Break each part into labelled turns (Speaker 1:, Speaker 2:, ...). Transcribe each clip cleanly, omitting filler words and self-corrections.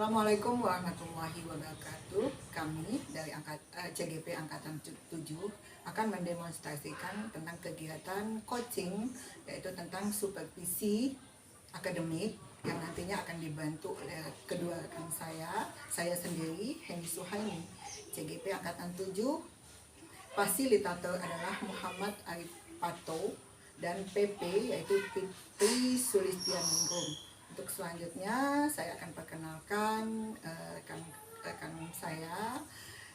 Speaker 1: Assalamualaikum warahmatullahi wabarakatuh. Kami dari CGP Angkatan 7 akan mendemonstrasikan tentang kegiatan coaching, yaitu tentang supervisi akademik yang nantinya akan dibantu oleh kedua rekan saya sendiri, Hendy Suhaimi, CGP Angkatan 7. Fasilitator adalah Muhammad Arif Pato dan PP yaitu Fitri Sulistianingrum. Untuk selanjutnya saya akan perkenalkan rekan saya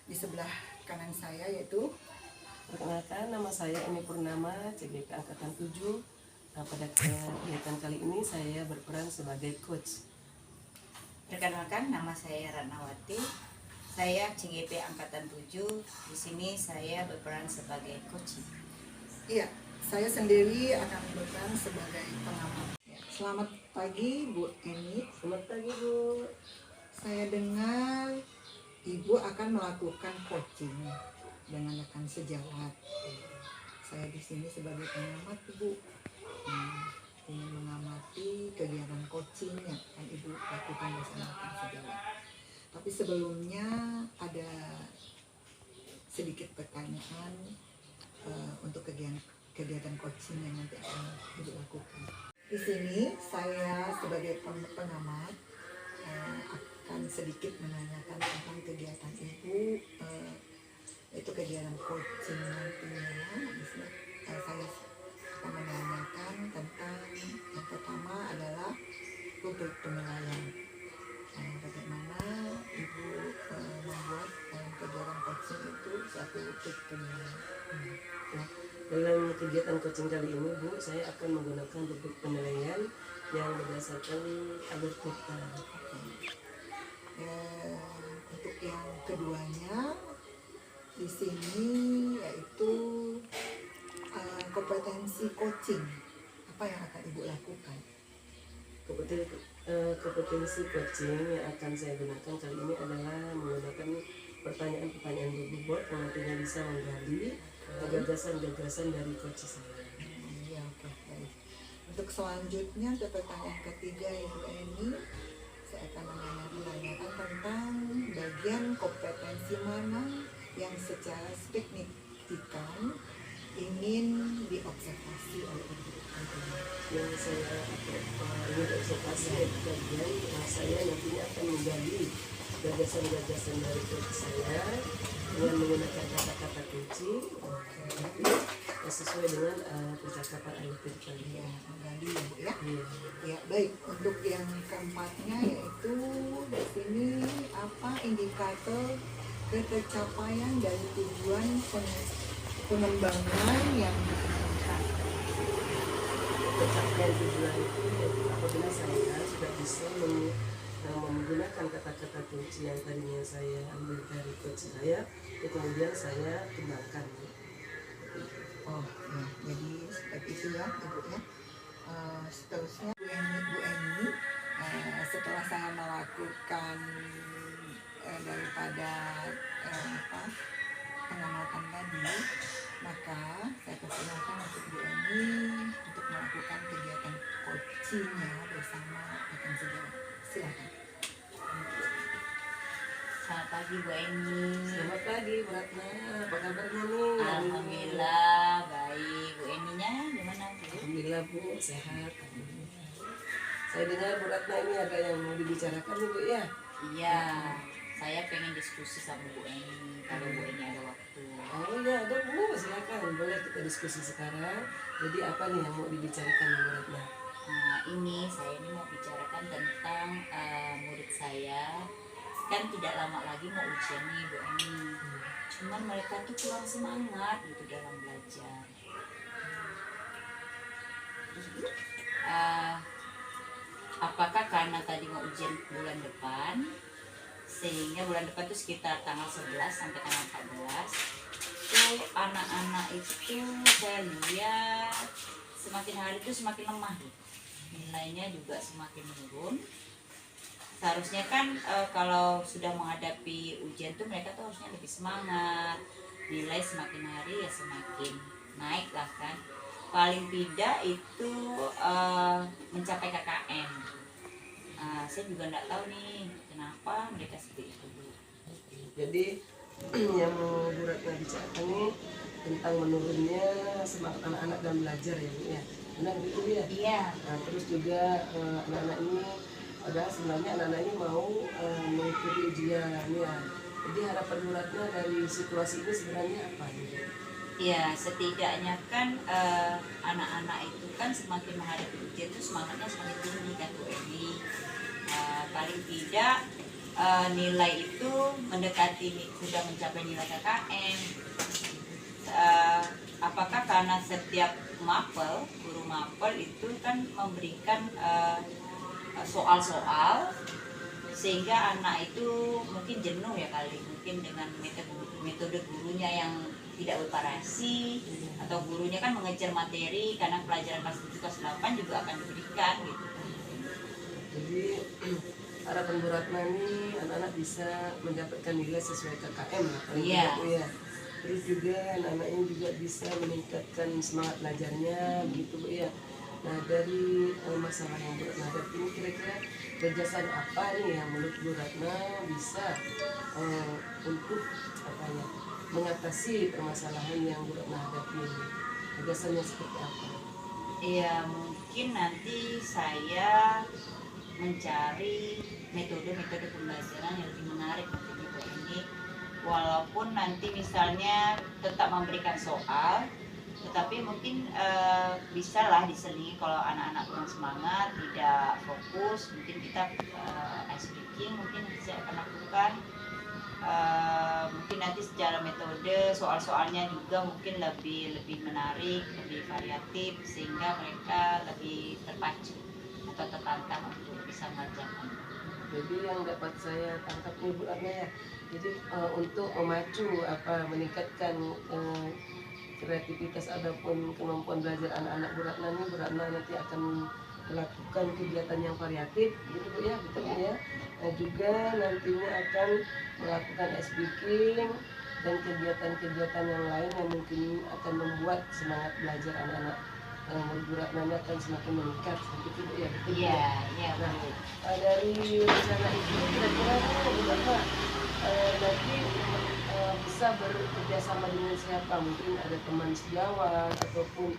Speaker 1: di sebelah kanan saya, yaitu
Speaker 2: perkenalkan, nama saya Eni Purnama, CGP Angkatan 7. Pada kegiatan kali ini saya berperan sebagai coach.
Speaker 3: Perkenalkan, nama saya Ratnawati. Saya CGP Angkatan 7. Di sini saya berperan sebagai coach.
Speaker 1: Iya, saya sendiri akan berperan sebagai pengamat. Selamat pagi Bu Eni.
Speaker 2: Selamat pagi Bu.
Speaker 1: Saya dengar Ibu akan melakukan coaching dengan rekan sejawat. Saya di sini sebagai pengamat Bu. Ingin mengamati kegiatan coaching yang akan Ibu lakukan bersama rekan sejawat. Tapi sebelumnya ada sedikit pertanyaan untuk kegiatan coaching yang nanti akan Ibu lakukan. Di sini saya sebagai pengamat akan sedikit menanyakan tentang kegiatan Ibu, itu kegiatan coaching nantinya. Di sini saya akan menanyakan tentang yang pertama adalah rubrik penilaian. Bagaimana Ibu membuat kegiatan coaching itu satu rubrik penilaian.
Speaker 2: Dalam kegiatan coaching kali ini Bu, saya akan menggunakan rubrik penilaian yang berdasarkan algoritma.
Speaker 1: Untuk yang keduanya di sini yaitu kompetensi coaching, apa yang akan Ibu lakukan?
Speaker 2: Kompetensi coaching yang akan saya gunakan kali ini adalah menggunakan pertanyaan-pertanyaan berbobot yang nantinya bisa menggali gagasan-gagasan dari coach saya.
Speaker 1: Ya, oke, baik. Untuk selanjutnya ke pertanyaan ketiga Ibu Eni, saya akan menanyakan tentang bagian kompetensi mana yang secara signifikan ingin diobservasi oleh Ibu.
Speaker 2: Yang saya ingin observasi bagian saya nantinya akan menggali gagasan-gagasan dari coach saya dengan menggunakan kata-kata kunci sesuai dengan percakapan amatir tadi.
Speaker 1: Menggali ya, ya baik. Untuk yang keempatnya yaitu di sini apa indikator ketercapaian dari tujuan pengembangan yang diinginkan.
Speaker 2: Pencapaian tujuan itu apabila saya sudah bisa menggunakan kata-kata kunci yang tadinya saya ambil dari coach saya, kemudian saya kembangkan.
Speaker 1: Oh, ya. Jadi seperti itu ya Ibu ya. Seterusnya Bu Eni, setelah saya melakukan daripada pengamatan tadi, maka saya persilakan untuk Bu Eni untuk melakukan kegiatan coachingnya bersama rekan sejawat. Silakan.
Speaker 3: Selamat pagi Bu Eni.
Speaker 2: Selamat pagi Bu Ratna, apa kabarnya nih?
Speaker 3: Alhamdulillah baik. Bu Eninya gimana Bu?
Speaker 2: Alhamdulillah Bu, sehat. Saya dengar Bu Ratna ini ada yang mau dibicarakan nih Bu ya?
Speaker 3: Iya, saya pengen diskusi sama Bu Eni kalau Bu Eni ada waktu.
Speaker 2: Oh iya ada Bu, silakan, boleh kita diskusi sekarang. Jadi apa nih yang mau dibicarakan Bu Ratna?
Speaker 3: Ini saya mau bicarakan tentang murid saya. Kan tidak lama lagi mau ujian nih Bu Eni. Cuman mereka tuh kurang semangat gitu dalam belajar. Apakah karena tadi mau ujian bulan depan, sehingga bulan depan itu sekitar tanggal 11 sampai tanggal 14 tuh anak-anak itu saya lihat semakin hari itu semakin lemah gitu. Nilainya juga semakin menurun. Seharusnya kan kalau sudah menghadapi ujian tuh mereka tuh harusnya lebih semangat, nilai semakin hari ya semakin naik lah kan, paling tidak itu mencapai KKM. Saya juga nggak tahu nih kenapa
Speaker 2: Jadi yang mau Bu Ratna bicarakan ini tentang menurunnya semangat anak-anak dalam belajar ya Bu ya. Benar gitu ya.
Speaker 3: Iya.
Speaker 2: Nah, terus juga anak-anak ini padahal sebenarnya anak-anak ini mau mengikuti ujian ya. Jadi harapan Bu Ratna dari situasi ini sebenarnya apa nih?
Speaker 3: Ya, setidaknya kan anak-anak itu kan semakin menghadapi ujian itu semangatnya semakin tinggi kan Bu Eni. Paling tidak nilai itu mendekati sudah mencapai nilai KKM. Apakah karena setiap mapel, guru mapel itu kan memberikan soal-soal sehingga anak itu mungkin jenuh ya kali, mungkin dengan metode gurunya yang tidak bervariasi, atau gurunya kan mengejar materi karena pelajaran kelas 7 kelas 8 juga akan diberikan gitu.
Speaker 2: Jadi harapan Bu Ratna ini anak-anak bisa mendapatkan nilai sesuai KKM ya, paling
Speaker 3: Iya.
Speaker 2: tidak, Bu ya. Terus juga anak-anak ini juga bisa meningkatkan semangat belajarnya begitu Bu ya. Nah dari masalah yang Bu Ratna hadapi ini kira-kira gagasan apa nih yang menurut Bu Ratna bisa untuk apa ya mengatasi permasalahan yang Bu Ratna hadapi ini? Gagasannya seperti apa?
Speaker 3: Iya, mungkin nanti saya mencari metode-metode pembelajaran yang lebih menarik untuk ibu ini, walaupun nanti misalnya tetap memberikan soal, tetapi mungkin bisa lah diselingi kalau anak-anak kurang semangat, tidak fokus, mungkin kita ice breaking mungkin saya akan lakukan. Mungkin nanti secara metode soal-soalnya juga mungkin lebih menarik, lebih variatif, sehingga mereka lebih terpacu atau tertantang untuk bisa mengerjakan.
Speaker 2: Jadi yang dapat saya tangkap nih Bu Ratna ya, jadi untuk memacu meningkatkan kreativitas ataupun kemampuan belajar anak-anak Bu Ratna nih, Bu Ratna nanti akan melakukan kegiatan yang variatif gitu Bu ya, betul Bu ya. Nah, juga nantinya akan melakukan speaking dan kegiatan-kegiatan yang lain yang mungkin akan membuat semangat belajar anak-anak Bu Ratna ini akan semakin meningkat begitu Bu ya, betul Bu ya.
Speaker 3: Iya, iya.
Speaker 2: Nah, dari rencana itu kira-kira Bu Ratna nanti bisa bekerja sama dengan siapa? Mungkin ada teman sejawat ataupun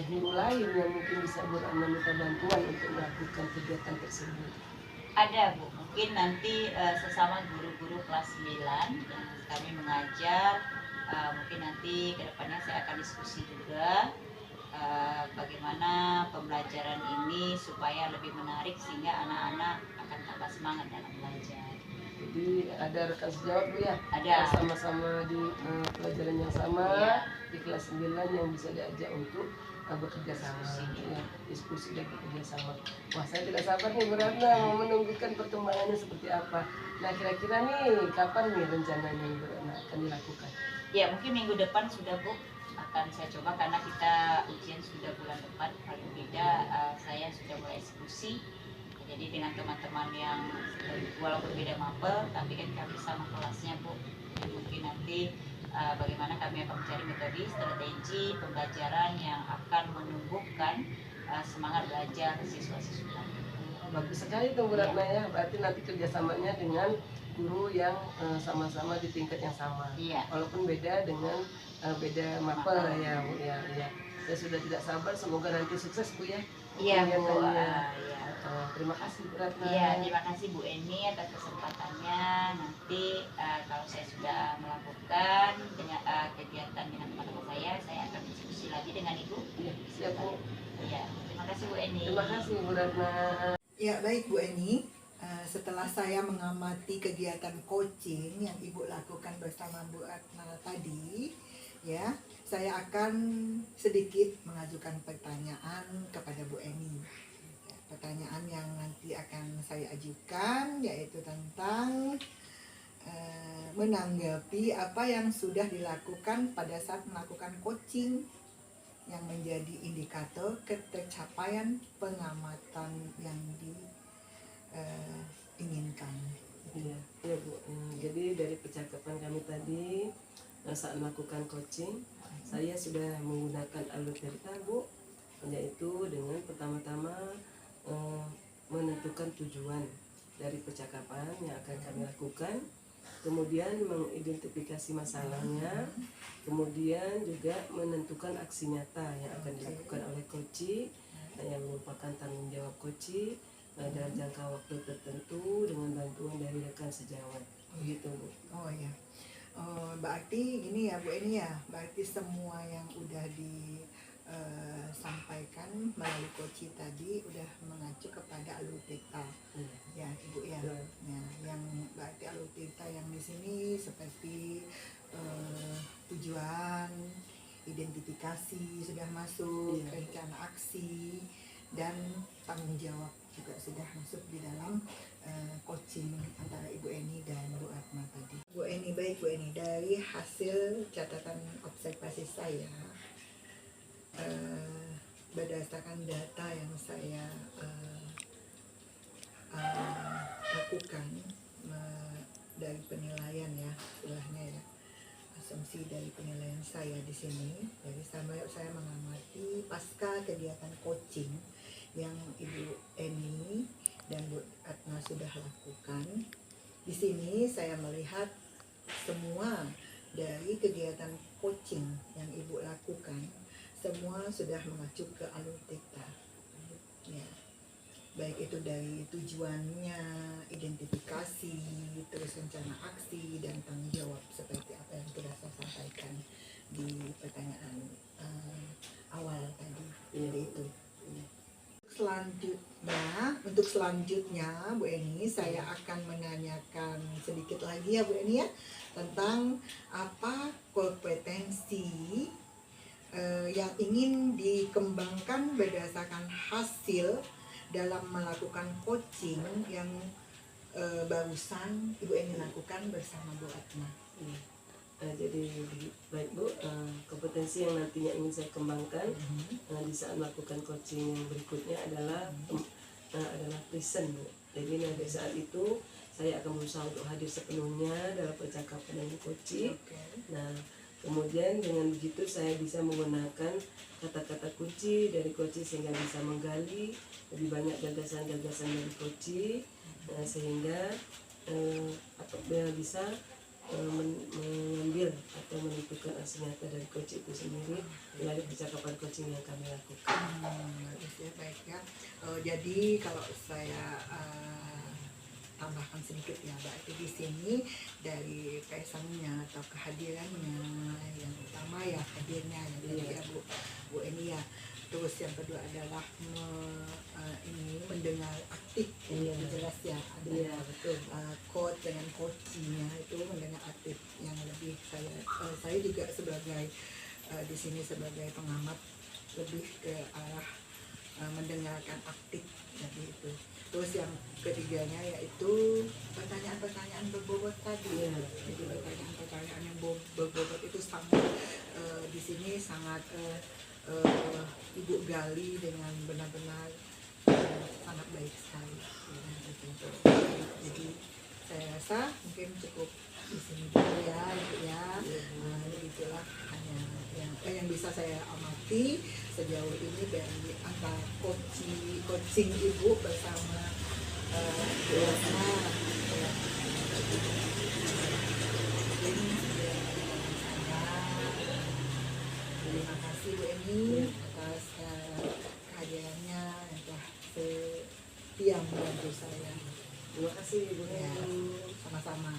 Speaker 2: guru lain yang mungkin bisa Bu Ratna minta bantuan untuk melakukan kegiatan tersebut.
Speaker 3: Ada Bu, mungkin nanti sesama guru-guru kelas 9 yang kami mengajar, mungkin nanti kedepannya saya akan diskusi juga bagaimana pembelajaran ini supaya lebih menarik sehingga anak-anak akan tambah semangat dalam belajar.
Speaker 2: Jadi ada rekan sejawat Bu ya?
Speaker 3: Ada.
Speaker 2: Sama-sama di pelajaran yang sama,
Speaker 3: Iya.
Speaker 2: di kelas 9 yang bisa diajak untuk bekerja sama,
Speaker 3: Diskusi.
Speaker 2: ya, diskusi dan bekerja sama. Wah, saya tidak sabar nih Bu Ratna mau menunggukan perkembangannya seperti apa. Nah, kira-kira nih kapan nih rencananya Bu Ratna akan dilakukan?
Speaker 3: Ya, mungkin minggu depan sudah Bu akan saya coba karena kita ujian sudah bulan depan, paling tidak saya sudah mulai eksekusi. Jadi dengan teman-teman yang walaupun beda mapel tapi kan kami sama kelasnya Bu. Mungkin nanti bagaimana kami akan mencari metode strategi pembelajaran yang akan menumbuhkan semangat belajar siswa-siswa.
Speaker 2: Bagus sekali tuh Bu Ratna ya. Berarti nanti kerjasamanya dengan guru yang sama-sama di tingkat yang sama.
Speaker 3: Iya.
Speaker 2: Walaupun beda dengan beda mapel ya Bu ya. Ya. Saya sudah tidak sabar. Semoga nanti sukses Bu ya.
Speaker 3: Iya Bu.
Speaker 2: Kegiatannya.
Speaker 3: Iya.
Speaker 2: Terima kasih Bu Ratna.
Speaker 3: Iya, terima kasih Bu Eni atas kesempatannya. Nanti kalau saya sudah melakukan kegiatan dengan teman-teman saya akan diskusi lagi dengan Ibu.
Speaker 2: Iya, siap Bu.
Speaker 3: Iya, terima kasih Bu Eni.
Speaker 2: Terima kasih Bu Ratna.
Speaker 1: Ya baik Bu Eni, setelah saya mengamati kegiatan coaching yang Ibu lakukan bersama Bu Ratna tadi, ya saya akan sedikit mengajukan pertanyaan kepada Bu Eni. Pertanyaan yang nanti akan saya ajukan yaitu tentang menanggapi apa yang sudah dilakukan pada saat melakukan coaching yang menjadi indikator ketercapaian pengamatan yang diinginkan.
Speaker 2: Iya, iya Bu. Jadi dari percakapan kami tadi saat melakukan coaching, saya sudah menggunakan alur cerita Bu, yaitu dengan pertama-tama menentukan tujuan dari percakapan yang akan kami lakukan. kemudian mengidentifikasi masalahnya, kemudian juga menentukan aksi nyata yang akan dilakukan oleh koci, yang merupakan tanggung jawab koci dalam jangka waktu tertentu dengan bantuan dari rekan sejawat. Begitu, Bu.
Speaker 1: Oh ya. Berarti gini ya Bu Eni ya, berarti semua yang udah disampaikan melalui koci tadi udah mengacu kepada alutita ya Ibu ya.
Speaker 2: Betul.
Speaker 1: Ya, yang berarti alutita yang di sini seperti tujuan, identifikasi sudah masuk,
Speaker 2: Iya.
Speaker 1: rencana aksi dan tanggung jawab juga sudah masuk di dalam coaching antara Ibu Eni dan Bu Atma tadi. Bu Eni, baik Bu Eni, dari hasil catatan observasi saya berdasarkan data yang saya lakukan dari penilaian ya, istilahnya ya, asumsi dari penilaian saya di sini. Jadi saya mengamati pasca kegiatan coaching yang Ibu Eni dan Bu Atma sudah lakukan. Di sini saya melihat semua dari kegiatan coaching yang Ibu lakukan semua sudah mengacu ke alutita. Ya. Baik itu dari tujuannya, identifikasi, terus rencana aksi dan tanggung jawab seperti apa yang sudah saya sampaikan di pertanyaan awal tadi. Jadi itu. Untuk selanjutnya Bu Eni, saya akan menanyakan sedikit lagi ya Bu Eni ya, tentang apa kompetensi yang ingin dikembangkan berdasarkan hasil dalam melakukan coaching yang barusan Ibu Eni lakukan bersama Bu Atma.
Speaker 2: Jadi baik Bu, kompetensi yang nantinya ingin saya kembangkan di saat melakukan coaching yang berikutnya adalah present, Bu. Jadi pada saat itu saya akan berusaha untuk hadir sepenuhnya dalam percakapan dengan coaching. Nah, kemudian dengan begitu saya bisa menggunakan kata-kata kunci dari coaching sehingga bisa menggali lebih banyak gagasan-gagasan dari coaching, sehingga apabila bisa mengambil atau menentukan aksi nyata dari coaching itu sendiri melalui percakapan coaching yang kami lakukan.
Speaker 1: Bagus ya, baik ya. Jadi kalau saya tambahkan sedikit ya, berarti di sini dari pesannya atau kehadirannya yang utama ya hadirnya ya, jadi ya Bu Eni ya. Terus yang kedua adalah ini mendengar aktif, yang jelas ya ada
Speaker 2: Betul.
Speaker 1: coach dengan coachingnya itu mendengar aktif yang lebih saya juga sebagai di sini sebagai pengamat lebih ke arah mendengarkan aktif jadi itu. Terus yang ketiganya yaitu pertanyaan-pertanyaan berbobot tadi. Jadi pertanyaan-pertanyaan yang berbobot itu sangat di sini sangat Ibu gali dengan benar-benar sangat baik sekali. Jadi saya rasa mungkin cukup di sini dulu ya, Ibu ya. Begitulah hanya yang bisa saya amati sejauh ini dari antara coaching Ibu bersama Bu Atma. Terima kasih Bu Eni atas kehadirannya yang telah setia membantu saya.
Speaker 2: Terima kasih Bu Eni.
Speaker 1: Sama-sama.